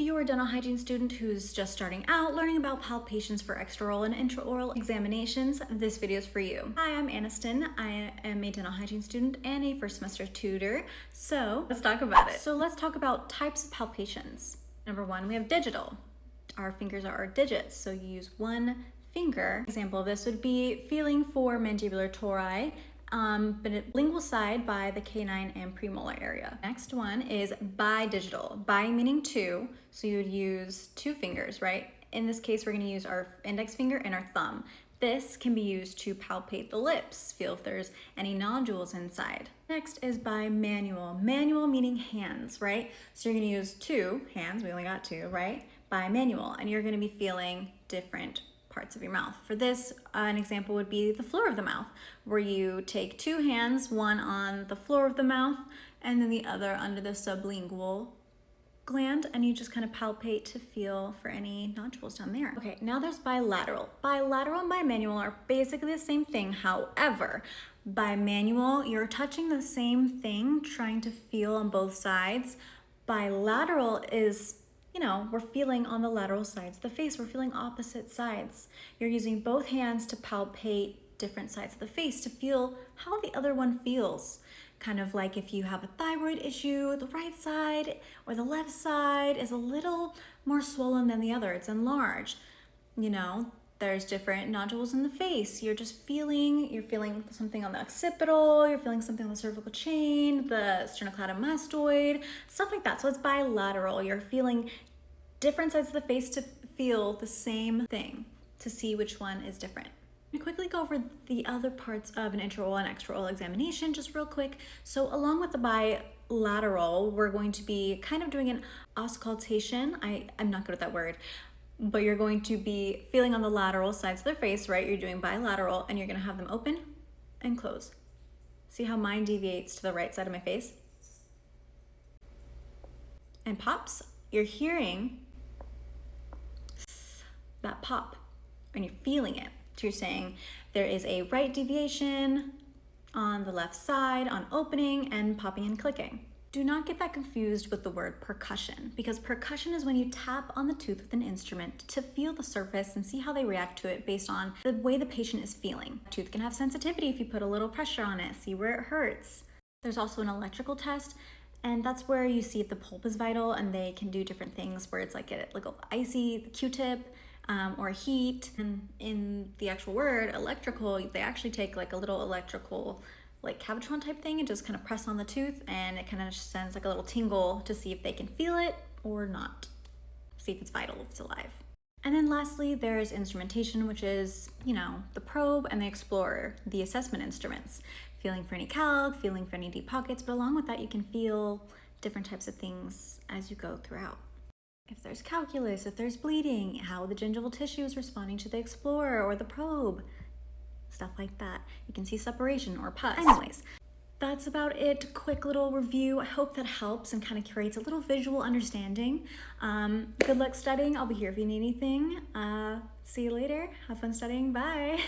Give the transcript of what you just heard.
you are a dental hygiene student who's just starting out learning about palpations for extraoral and intraoral examinations, this video is for you. Hi, I'm Aniston. I am a dental hygiene student and a first semester tutor. So let's talk about it. So let's talk about types of palpations. Number one, we have digital. Our fingers are our digits, so you use one finger. Example of this would be feeling for mandibular tori, but lingual side by the canine and premolar area. Next one is bidigital. Bi meaning two, so you would use two fingers, right? In this case, we're going to use our index finger and our thumb. This can be used to palpate the lips, feel if there's any nodules inside. Next is bimanual. Manual meaning hands, right? So you're going to use two hands, we only got two, right? Bimanual, and you're going to be feeling different parts of your mouth. For this, an example would be the floor of the mouth, where you take two hands, one on the floor of the mouth and then the other under the sublingual gland, and you just kind of palpate to feel for any nodules down there. Okay, now there's bilateral. Bilateral and bimanual are basically the same thing. However, bimanual, you're touching the same thing, trying to feel on both sides. Bilateral is, we're feeling on the lateral sides of the face. We're feeling opposite sides. You're using both hands to palpate different sides of the face to feel how the other one feels. Kind of like if you have a thyroid issue, the right side or the left side is a little more swollen than the other. It's enlarged. There's different nodules in the face. You're feeling something on the occipital, you're feeling something on the cervical chain, the sternocleidomastoid, stuff like that. So it's bilateral. You're feeling different sides of the face to feel the same thing, to see which one is different. I'm gonna quickly go over the other parts of an intraoral and extraoral examination just real quick. So along with the bilateral, we're going to be kind of doing an auscultation. I'm not good at that word, but you're going to be feeling on the lateral sides of their face, right? You're doing bilateral and you're gonna have them open and close. See how mine deviates to the right side of my face? And pops, you're hearing that pop and you're feeling it. So you're saying there is a right deviation on the left side on opening and popping and clicking. Do not get that confused with the word percussion, because percussion is when you tap on the tooth with an instrument to feel the surface and see how they react to it based on the way the patient is feeling. The tooth can have sensitivity if you put a little pressure on it, see where it hurts. There's also an electrical test, and that's where you see if the pulp is vital, and they can do different things where it's like a icy Q-tip or heat. And in the actual word electrical, they actually take like a little electrical Cavitron type thing and just kind of press on the tooth, and it kind of sends like a little tingle to see if they can feel it or not, see if it's vital, if it's alive. And then lastly, there's instrumentation, which is, the probe and the explorer, the assessment instruments, feeling for any calc, feeling for any deep pockets, but along with that, you can feel different types of things as you go throughout. If there's calculus, if there's bleeding, how the gingival tissue is responding to the explorer or the probe, stuff like that. You can see separation or pus. Anyways, that's about it. Quick little review. I hope that helps and kind of creates a little visual understanding. Good luck studying. I'll be here if you need anything. See you later. Have fun studying. Bye.